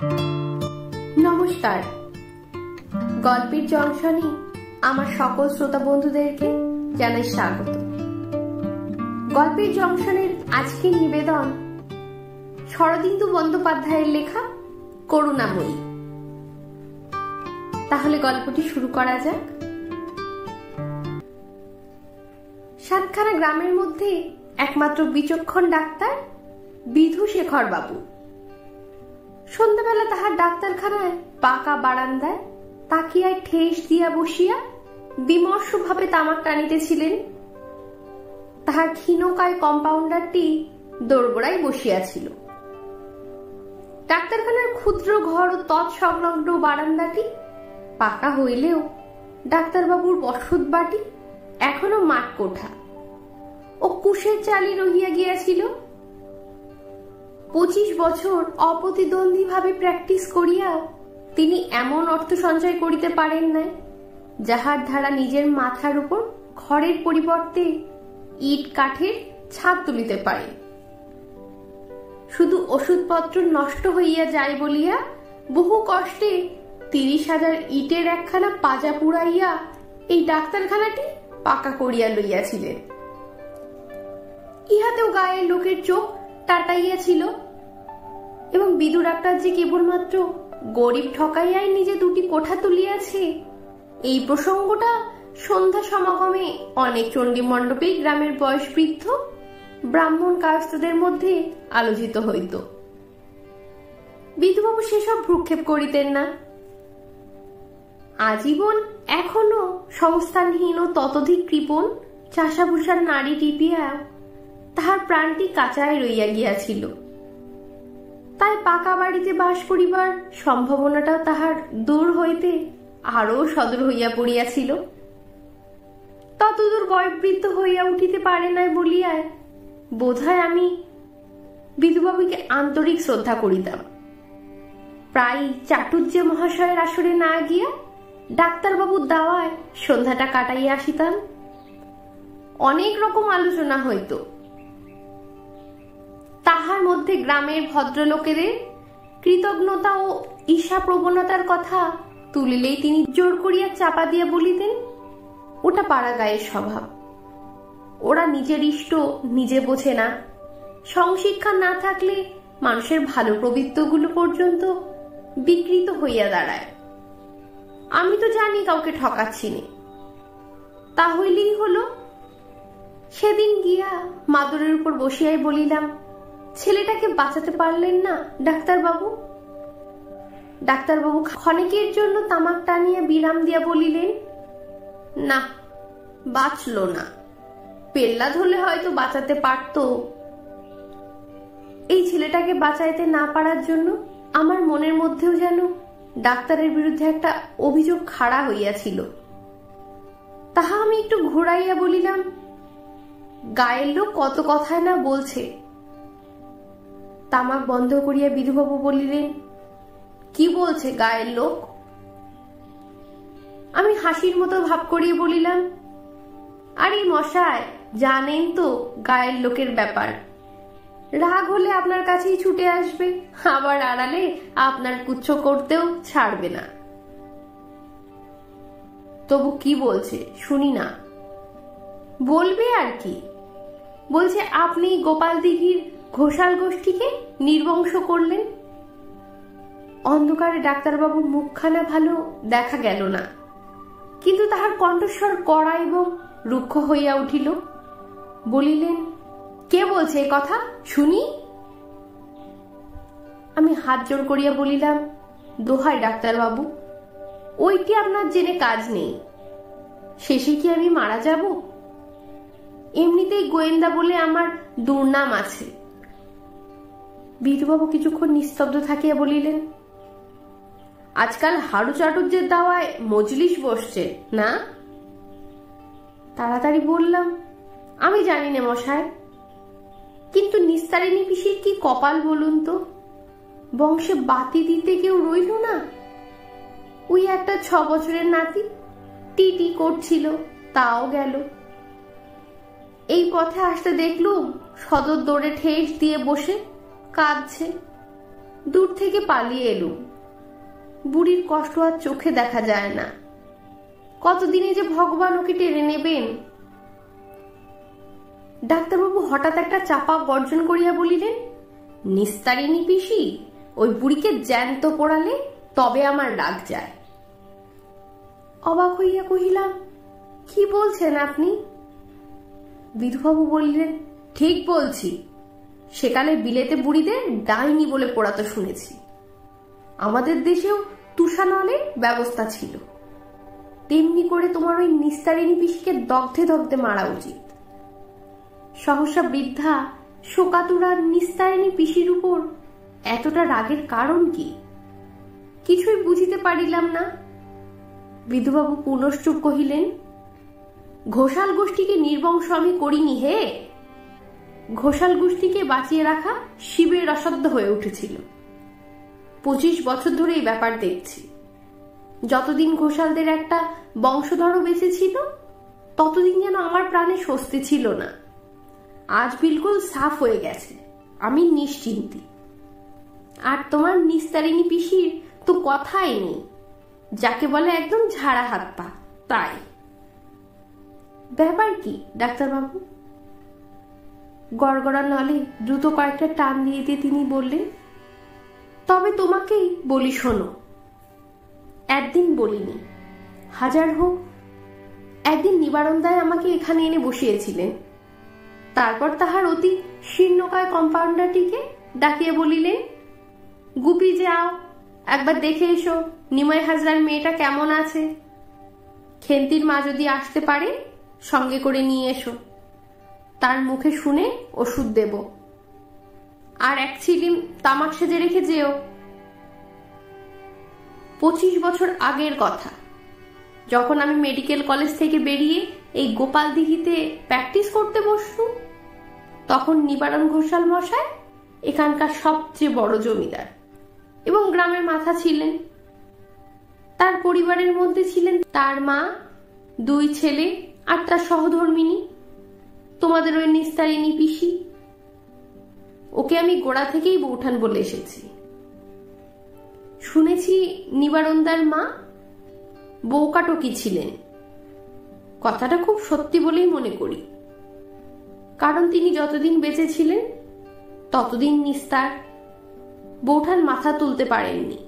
নমস্কার। গল্পের জংশনে আমার সকল শ্রোতা বন্ধুদেরকে জানাই স্বাগত। গল্পের জংশনের আজকের নিবেদন শরদিন্দু বন্দ্যোপাধ্যায়ের লেখা করুণাময়ী। তাহলে গল্পটি শুরু করা যাক। সাতখানা গ্রামের মধ্যে একমাত্র বিচক্ষণ ডাক্তার বিধুশেখর বাবু। সন্ধ্যাবেলা তাহার ডাক্তারখানায় পাকা বারান্দায় তাকিয়ায় ঠেস দিয়া বসিয়া বিমর্ষ ভাবে তামাক টানিতেছিলেন। তাহার ক্ষীণকায় কম্পাউন্ডারটি দোরগোড়ায় বসিয়াছিল। ডাক্তারখানার ক্ষুদ্র ঘর ও তৎসংলগ্ন বারান্দাটি পাকা হইলেও ডাক্তারবাবুর বসত বাটি এখনো মাঠ কোঠা ও কুশের চালি রহিয়া গিয়াছিল। 25 বছর অপ্রতিদ্বন্দ্বী ভাবে প্র্যাকটিস করিয়া তিনি এমন অর্থ সঞ্চয় করিতে পারেন নাই যাহার দ্বারা নিজের মাথার উপর ঘরের পরিবর্তে ইট কাঠের ছাদ তুলিতে পারে। শুধু ওষুধপত্র নষ্ট হইয়া যায় বলিয়া বহু কষ্টে 30,000 ইটের একখানা পাজা পুড়াইয়া এই ডাক্তারখানাটি পাকা করিয়া লইয়াছিলেন। ইহাতেও গায়ের লোকের চোখ টাটাইয়াছিল এবং বিদু ডাক্তার যে কেবলমাত্র গরিব ঠকাইয়াই নিজে দুটি কোঠা তুলিয়াছে, এই প্রসঙ্গটা সন্ধ্যা সমাগমে অনেক চণ্ডী মণ্ডপে গ্রামের বয়সবৃদ্ধ ব্রাহ্মণ কায়স্থদের মধ্যে আলোচিত হইত। বিধুবাবু সেসব ভ্রুক্ষেপ করিতেন না। আজীবন এখনো সংস্থানহীন ও ততোধিক কৃপণ চাষাভূষার নারী টিপিয়া তাহার প্রাণটি কাঁচায় রইয়া গিয়াছিল। তাই পাকা বাড়িতে বাস করিবার সম্ভাবনাটাও তাহার দূর হইতে আরো সদূর হইয়া পড়িয়াছিল। ততদূর বয়োবৃদ্ধ হইয়া উঠিতে পারে নাই বলিয়ায় বোধহয় আমি বিধুবাবুকে আন্তরিক শ্রদ্ধা করিতাম। প্রায় চাটুর্য মহাশয়ের আসরে না গিয়া ডাক্তারবাবুর দাওয়ায় সন্ধ্যাটা কাটাইয়া আসিতাম। অনেক রকম আলোচনা হইত। তাহার মধ্যে গ্রামের ভদ্রলোকেদের কৃতজ্ঞতা ও ঈর্ষা প্রবণতার কথা তুলিলেই তিনি জোর করিয়া চাপা দিয়া বলিতেন, ওটা পাড়া গায়ের স্বভাব, ওরা নিজের ইষ্ট নিজে বোঝে না। সংশিক্ষা না থাকলে মানুষের ভালো প্রবৃত্তিগুলো পর্যন্ত বিকৃত হইয়া দাঁড়ায়। আমি তো জানি কাউকে ঠকাচ্ছি না, তা হইলেই হলো। সেদিন গিয়া মাদুরের উপর বসিয়াই বলিলাম, ছেলেটাকে বাঁচাতে পারলেন না ডাক্তারবাবু? ডাক্তারবাবু ক্ষণিকের জন্য তামাক টানিয়া বিরাম দিয়া বলিলেন, না, বাঁচল না। পেল্লাদ হলে হয়তো বাঁচাতে পারত। এই ছেলেটাকে বাঁচাইতে না পারার জন্য আমার মনের মধ্যেও যেন ডাক্তারের বিরুদ্ধে একটা অভিযোগ খাড়া হইয়াছিল। তাহা আমি একটু ঘুরাইয়া বলিলাম, গায়ের লোক কত কথায় না বলছে। তামাক বন্ধ করিয়া বিধুবাবু বলিলেন, কি বলছে গায়ের লোক? আমি হাসির মতো ভাব করিয়ে বলিলাম, আরে মশাই, জানেন তো গায়ের লোকের ব্যাপার। রাগ হলে আপনার কাছেই ছুটে আসবে, আবার আড়ালে আপনার কুচ্ছ করতেও ছাড়বে না। তবু কি বলছে শুনি না। বলবে আর কি? বলছে আপনি গোপাল দিঘির ঘোষাল গোষ্ঠীকে নির্বংশ করলেন। অন্ধকারে ডাক্তারবাবুর মুখখানা ভালো দেখা গেল না, কিন্তু তাহার কণ্ঠস্বর কড়া এবং রুক্ষ হইয়া উঠিল। বলিলেন, কে বলছে এ কথা শুনি? আমি হাত জোর করিয়া বলিলাম, দোহাই ডাক্তারবাবু, ওইটি আপনার জেনে কাজ নেই। শেষে কি আমি মারা যাব? এমনিতেই গোয়েন্দা বলে আমার দুর্নাম আছে। বিধুবাবু কিছুক্ষণ নিস্তব্ধ থাকিয়া বলিলেন, আজকাল হাড়ু চাটুর্যের দাওয়ায় মজলিস বসছে না? তাড়াতাড়ি বললাম, আমি জানি না মশাই, কিন্তু নিস্তারিণী পিসির কি কপাল বলুন তো, বংশে বাতি দিতে কেউ রইল না। ওই একটা 6 বছরের নাতি টিটি করছিল, তাও গেল। এই পথে আসতে দেখলুম সদর দৌড়ে ঠেস দিয়ে বসে কাঁদছে। দূর থেকে পালিয়ে এলুম। বুড়ির কষ্ট আর চোখে দেখা যায় না। কতদিনে যে ভগবান ওকে টেনে নেবেন। ডাক্তারবাবু হঠাৎ একটা চাপা গর্জন করিয়া বলিলেন, নিস্তারিণী পিসি, ওই বুড়িকে জ্যান্ত পোড়ালে তবে আমার রাগ যায়। অবাক হইয়া কহিলাম, কি বলছেন আপনি? বিধুবাবু বললেন, ঠিক বলছি। সেকালে বিলেতে বুড়িদের ডাইনি বলে পোড়াতে শুনেছি। আমাদের দেশেও তুষানলের ব্যবস্থা ছিল। তেমনি করে তোমার ওই নিস্তারিণী পিসিকে দগ্ধে দগ্ধে মারা উচিত। সহসা বৃদ্ধা শোকাতুরা নিস্তারিণী পিসির উপর এতটা রাগের কারণ কি? কিছুই বুঝিতে পারিলাম না। বিধুবাবু পুনশ্চুপ কহিলেন, ঘোষাল গোষ্ঠীকে নির্বংশ আমি করিনি হে। ঘোষাল গোষ্ঠীকে বাঁচিয়ে রাখা শিবের অসাধ্য হয়ে উঠেছিল। 25 বছর ধরে এই ব্যাপার দেখছি। যতদিন ঘোষালদের একটা বংশধরও বেঁচে ছিল, ততদিন যেন আমার প্রাণে স্বস্তি ছিল না। আজ বিলকুল সাফ হয়ে গেছে, আমি নিশ্চিন্তি। আর তোমার নিস্তারিণী পিসির তো কথাই নেই, যাকে বলে একদম ঝাড়া হাত পা। তাই ব্যাপার কি ডাক্তারবাবু? গড়গড়া নলে দ্রুত কয়েকটা টান দিয়ে দিয়ে তিনি বললেন, তবে তোমাকেই বলি শোনো। একদিন বলিনি, হাজার হোক। একদিন নিবারণদায় আমাকে এখানে এনে বসিয়েছিলেন। তারপর তাহার অতি শীর্ণকায় কম্পাউন্ডারটিকে ডাকিয়ে বলিলেন, গুপি যাও, একবার দেখে এসো নিমাই হাজরার মেয়েটা কেমন আছে। খেন্তির মা যদি আসতে পারে সঙ্গে করে নিয়ে এসো, তার মুখে শুনে ওষুধ দেব। আর এক ছিলিম তামাক সেজে রেখে যেও। 25 বছর আগের কথা, যখন আমি মেডিকেল কলেজ থেকে বেরিয়ে এই গোপাল দিঘিতে প্র্যাকটিস করতে বসলুম, তখন নিবারণ ঘোষাল মশাই এখানকার সবচেয়ে বড় জমিদার এবং গ্রামের মাথা ছিলেন। তার পরিবারের মধ্যে ছিলেন তার মা, 2 ছেলে আর তার সহধর্মিনী, তোমাদের ওই নিস্তারিণী পিসি। ওকে আমি গোড়া থেকেই বৌঠান বলে এসেছি। শুনেছি নিবারণদার মা বউকাটকি ছিলেন। কথাটা খুব সত্যি বলেই মনে করি, কারণ তিনি যতদিন বেঁচে ছিলেন ততদিন নিস্তার। বৌঠান মাথা তুলতে পারেননি।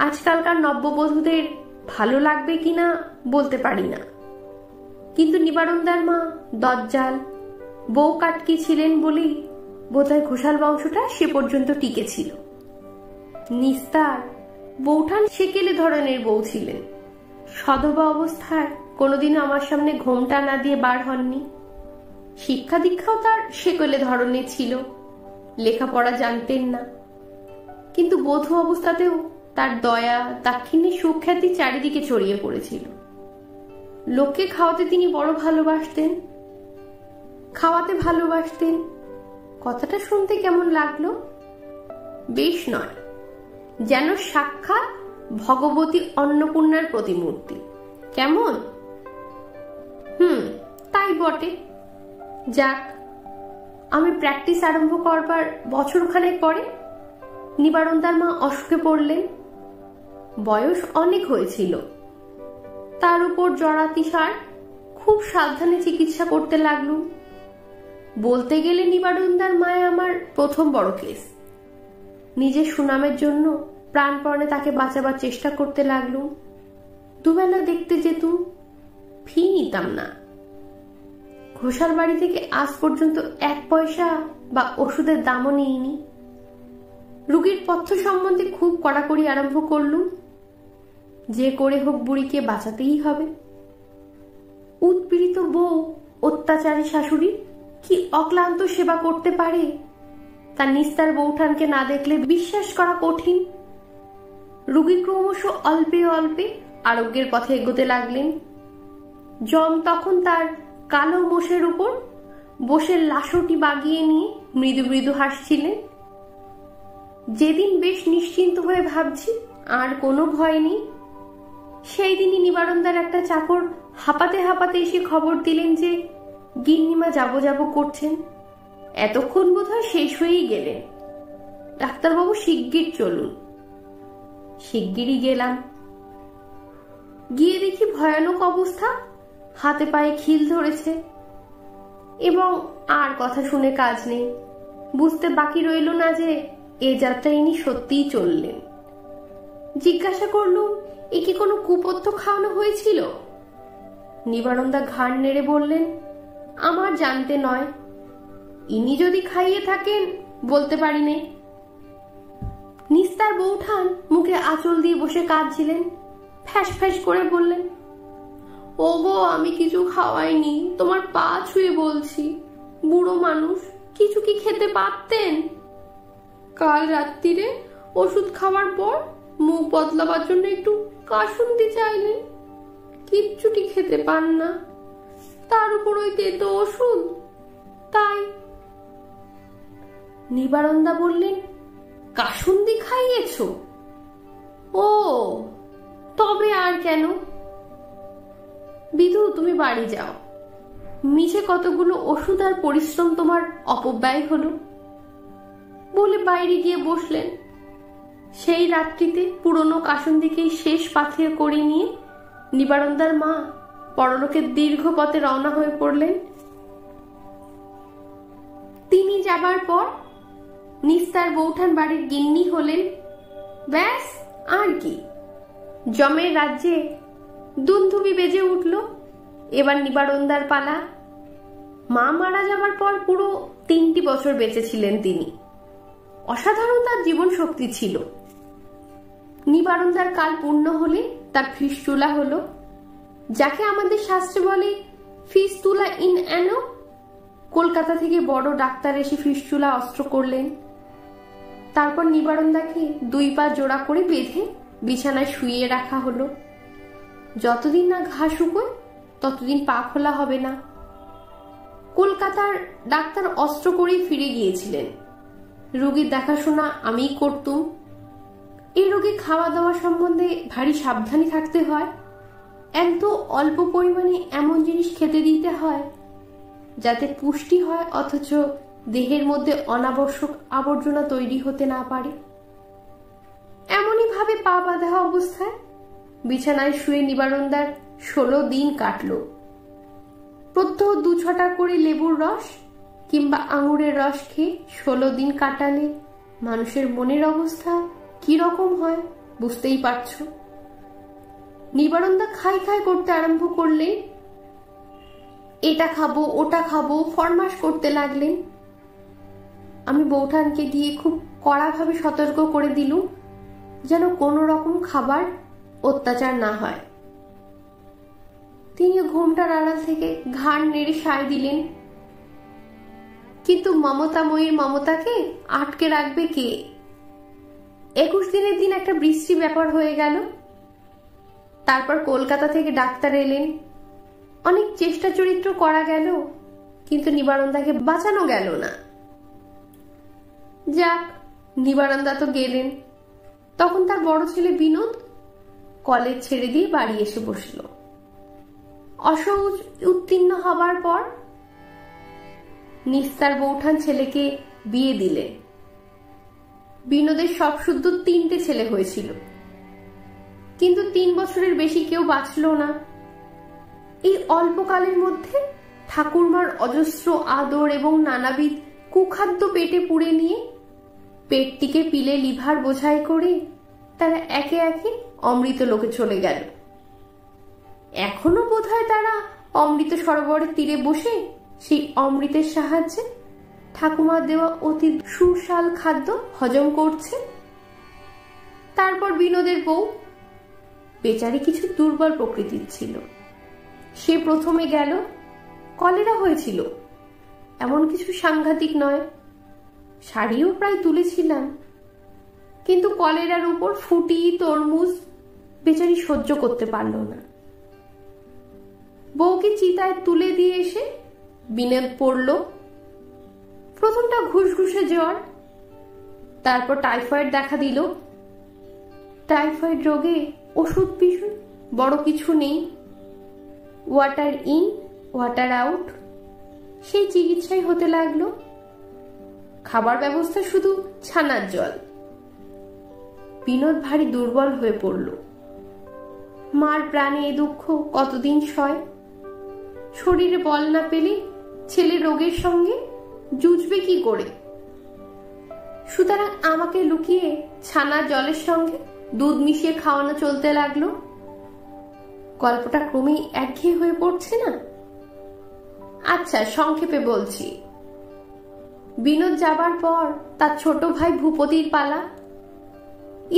আজকালকার নব্যবধূদের ভালো লাগবে কিনা বলতে পারি না, কিন্তু নিবারণদার মা দজ্জাল বউ কাটকি ছিলেন বলেই বোধহয় ঘোষাল বংশটা সে পর্যন্ত টিকে ছিল। নিস্তার বৌঠান সেকেলে ধরনের বউ ছিলেন। সধবা অবস্থায় কোনোদিনও আমার সামনে ঘোমটা না দিয়ে বার হননি। শিক্ষা দীক্ষাও তার সেকেলে ধরনের ছিল, লেখাপড়া জানতেন না, কিন্তু বধূ অবস্থাতেও তার দয়া দাক্ষিণ্যের সুখ্যাতি চারিদিকে ছড়িয়ে পড়েছিল। লোককে খাওয়াতে তিনি বড় ভালোবাসতেন, খাওয়াতে ভালোবাসতেন। কথাটা শুনতে কেমন লাগলো? বেশ নয়, যেন সাক্ষাৎ ভগবতী অন্নপূর্ণার প্রতিমূর্তি। কেমন? তাই বটে। যাক, আমি প্র্যাকটিস আরম্ভ করবার বছরখানেক পরে নিবারণদার মা অসুখে পড়লেন। বয়স অনেক হয়েছিল। তার উপর জরাতিসার, খুব সাবধানে চিকিৎসা করতে লাগলুম। বলতে গেলে নিবারণদার মায় আমার প্রথম বড় কেস। নিজের সুনামের জন্য প্রাণপণে তাকে বাঁচাবার চেষ্টা করতে লাগলুম। দুবেলা দেখতে যেতুম, ফি নিতাম না। ঘোষাল বাড়ি থেকে আজ পর্যন্ত 1 পয়সা বা ওষুধের দামও নিইনি। রুগীর পথ্য সম্বন্ধে খুব কড়াকড়ি আরম্ভ করলুম। যে করে হোক বুড়িকে বাঁচাতেই হবে। উৎপীড়িত বউ, অত্যাচারী শাশুড়ি কি অক্লান্ত সেবা করতে পারে তা নিস্তার বৌঠানকে না দেখলে বিশ্বাস করা কঠিন। রুগী ক্রমশ অল্পে অল্পে আরোগ্যের পথে এগোতে লাগলেন। যম তখন তার কালো মোষের উপর বসে লাশটি বাগিয়ে নিয়ে মৃদু মৃদু হাসছিলেন। যেদিন বেশ নিশ্চিন্ত হয়ে ভাবছি আর কোনো ভয় নেই, সেই দিনই নিবারণদার একটা চাকর হাঁপাতে হাঁপাতে এসে খবর দিলেন যে গিন্নিমা যাবো যাবো করছেন। এতক্ষণ বোধহয় শেষ হয়েই গেলেন। ডাক্তারবাবু শিগগির চলুন। শিগগিরই গেলাম। গিয়ে দেখি ভয়ানক অবস্থা, হাতে পায়ে খিল ধরেছে। এবং আর কথা শুনে কাজ নেই, বুঝতে বাকি রইল না যে এ যাত্রা ইনি সত্যিই চললেন। জিজ্ঞাসা করলুম, এ কি কোনো কুপথ্য খাওয়ানো হয়েছিল? নিবারণদা ঘাড় নেড়ে বললেন, আমার জানতে নয়, ইনি যদি খাইয়ে থাকেন বলতে পারি নে। নিস্তার বৌঠান মুখে আঁচল দিয়ে বসে কাঁদছিলেন। ফ্যাস ফ্যাস করে বললেন, ওগো, আমি কিছু খাওয়াইনি, তোমার পা ছুঁয়ে বলছি। বুড়ো মানুষ, কিছু কি খেতে পারতেন? কাল রাত্রিরে ওষুধ খাওয়ার পর মুখ বদলাবার জন্য একটু কাসুন্দি চাইলেন, কিচ্ছুটি খেতে পান না, তার উপর ওই তেতো ওষুধ, তাই। নিবারণদা বললেন, কাসুন্দি খাইয়েছ? ও, তবে আর কেন? বিধু, তুমি বাড়ি যাও, মিছে কতগুলো ওষুধ আর পরিশ্রম তোমার অপব্যয় হলো বলে বাইরে গিয়ে বসলেন। সেই রাত্রিতে পুরনো কাসুন্দিকেই শেষ পাথেয় করে নিয়ে নিবারণদার মা পরলোকের দীর্ঘ পথে রওনা হয়ে পড়লেন। তিনি যাবার পর নিস্তার বৌঠান বাড়ির গিন্নি হলেন। ব্যাস, আর কি, জমের রাজ্যে দুন্ধুবি বেজে উঠল। এবার নিবারণদার পালা। মা মারা যাবার পর পুরো 3টি বছর বেঁচে ছিলেন তিনি। অসাধারণ তার জীবন শক্তি ছিল। নিবারণদার কাল পূর্ণ হলে তার ফিস্টুলা হলো, যাকে আমাদের শাস্ত্রে বলে ফিস্টুলা ইন অ্যানো। কলকাতা থেকে বড় ডাক্তার এসে ফিস্টুলা অস্ত্র করলেন। তারপর নিবারণদাকে 2 পা জোড়া করে বেঁধে বিছানায় শুইয়ে রাখা হলো। যতদিন না ঘা শুকোয় ততদিন পা খোলা হবে না। কলকাতার ডাক্তার অস্ত্র করেই ফিরে গিয়েছিলেন। রোগীর দেখাশোনা আমিই করতুম। এই রোগে খাওয়া দাওয়া সম্বন্ধে ভারী সাবধানী থাকতে হয়। এত অল্প পরিমাণে এমন জিনিস খেতে দিতে হয় যাতে পুষ্টি হয়, অথচ দেহের মধ্যে অনাবশ্যক আবর্জনা তৈরি হতে না পারে। এমনই ভাবে পা বাঁধা অবস্থায় বিছানায় শুয়ে নিবারণদার 16 দিন কাটল। প্রত্যহ 2 ছটা করে লেবুর রস কিংবা আঙুরের রস খেয়ে 16 দিন কাটালে মানুষের মনের অবস্থা কি রকম হয় বুঝতেই পারছ। নিবারণদা খাই খাই করতে আরম্ভ করলে, এটা খাবো ওটা খাবো ফরমাশ করতে লাগলেন। আমি বৌঠানকে গিয়ে খুব কড়াভাবে সতর্ক করে দিলুম যেন কোনো রকম খাবার অত্যাচার না হয়। তিনি ঘুমটার আড়াল থেকে ঘাড় নেড়ে সায় দিলেন। কিন্তু মমতাময়ীর মমতাকে আটকে রাখবে কে? 21 দিনের দিন একটা বৃষ্টি ব্যাপার হয়ে গেল। তারপর কলকাতা থেকে ডাক্তার এলেন। অনেক চেষ্টা চরিত্র করা গেল, কিন্তু নিবারণদাকে বাঁচানো গেল না। যাক, নিবারণদা তো গেলেন। তখন তার বড় ছেলে বিনোদ কলেজ ছেড়ে দিয়ে বাড়ি এসে বসল। অসহজ উত্তীর্ণ হবার পর নিস্তার বৌঠান ছেলেকে বিয়ে দিলেন। বিনোদের সব শুদ্ধ 3টে ছেলে হয়েছিল, কিন্তু 3 বছরের বেশি কেউ বাঁচল না। এই অল্পকালের মধ্যে ঠাকুরমার অজস্র আদর এবং নানাবিধ কুখাদ্য পেটে পুড়ে নিয়ে পেটটিকে পিলে লিভার বোঝাই করে তারা একে একে অমৃত লোকে চলে গেল। এখনো বোধহয় তারা অমৃত সরোবরের তীরে বসে সেই অমৃতের সাহায্যে ঠাকুমার দেওয়া অতি সুস্বাদু খাদ্য হজম করছে। তারপর বিনোদের বউ বেচারি কিছু দুর্বল প্রকৃতির ছিল। সে প্রথমে গেল। কলেরা হয়েছিল, এমন কিছু সাংঘাতিক নয়। শাড়িও প্রায় তুলেছিলাম, কিন্তু কলেরার উপর ফুটি তরমুজ বেচারি সহ্য করতে পারল না। বউকে চিতায় তুলে দিয়ে এসে বিনোদ পড়ল। প্রথমটা ঘুষঘুষে জ্বর, তারপর টাইফয়েড দেখা দিল। টাইফয়েড রোগে ওষুধ পিষুধ বড় কিছু নেই, ওয়াটার ইন ওয়াটার আউট, সেই চিকিৎসাই হতে লাগলো। খাবার ব্যবস্থা শুধু ছানার জল। বিনোদ ভারী দুর্বল হয়ে পড়ল। মার প্রাণে এ দুঃখ কতদিন সয়? শরীরে বল না পেলে ছেলে রোগের সঙ্গে জুঝবে কি করে? সুতরাং আমাকে লুকিয়ে ছানার জলের সঙ্গে দুধ মিশিয়ে খাওয়ানো চলতে লাগলো। গল্পটা ক্রমেই একঘেয়ে হয়ে পড়ছে না? আচ্ছা, সংক্ষেপে বলছি। বিনোদ যাবার পর তার ছোট ভাই ভূপতির পালা।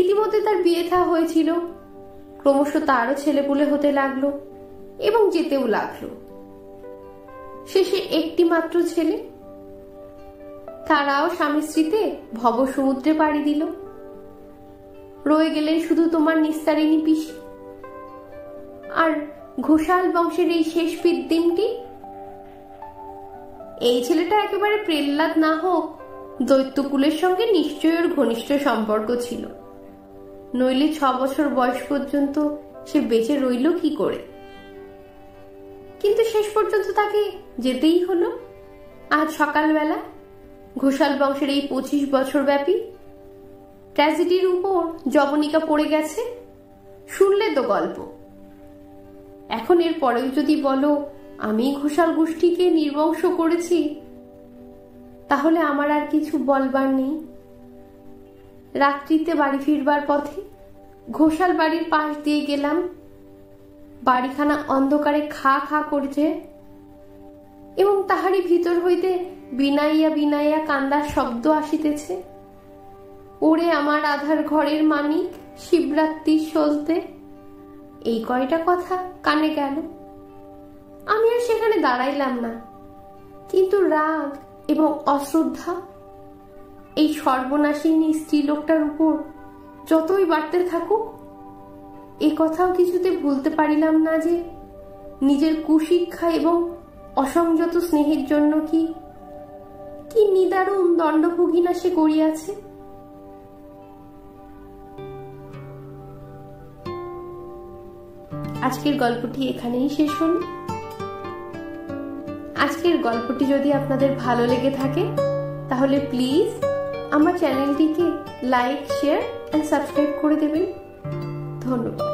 ইতিমধ্যে তার বিয়ে থা হয়েছিল। ক্রমশ তারও ছেলেপুলে হতে লাগলো এবং যেতেও লাগলো। শেষে একটি মাত্র ছেলে। তারাও স্বামী স্ত্রীতে ভব সমুদ্রে পাড়ি দিল। রয়ে গেলেন শুধু তোমার নিস্তারিণী পিসি আর ঘোষাল বংশের এই শেষ পিতৃমটি। এই ছেলেটা একেবারে প্রহ্লাদ না হোক, দৈত্যকুলের সঙ্গে নিশ্চয়ই ওর ঘনিষ্ঠ সম্পর্ক ছিল, নইলে 6 বছর বয়স পর্যন্ত সে বেঁচে রইল কি করে? কিন্তু শেষ পর্যন্ত তাকে যেতেই হলো। আজ সকালবেলা ঘোষাল বংশের এই 25 বছর ব্যাপী ট্র্যাজেডির উপর জবনিকা পড়ে গেছে। শুনলে তো গল্প। এখন এর পরেও যদি বলো আমি ঘোষাল গোষ্ঠীকে নির্বংশ করেছি, তাহলে আমার আর কিছু বলবার নেই। রাত্রিতে বাড়ি ফিরবার পথে ঘোষাল বাড়ির পাশ দিয়ে গেলাম। বাড়িখানা অন্ধকারে খা খা করছে এবং তাহারই ভিতর হইতে বিনাইয়া বিনাইয়া কান্দার শব্দ আসিতেছে। ওরে আমার আধার ঘরের মানিক, শিবরাত্রির সলতে, এই কয়টা কথা কানে গেল। আমি আর সেখানে দাঁড়াইলাম না, কিন্তু রাগ এবং অশ্রদ্ধা এই সর্বনাশিনী স্ত্রীলোকটার উপর যতই বাড়তে থাকুক, এ কথাও কিছুতে ভুলতে পারিলাম না যে নিজের কুশিক্ষা এবং অসংযত স্নেহের জন্য কি নিদারুণ দণ্ডভোগী না সে করিয়াছে। আজকের গল্পটি এখানেই শেষ হল। আজকের গল্পটি যদি আপনাদের ভালো লেগে থাকে তাহলে প্লিজ আমার চ্যানেলটিকে লাইক, শেয়ার এন্ড সাবস্ক্রাইব করে দেবেন। ধন্যবাদ।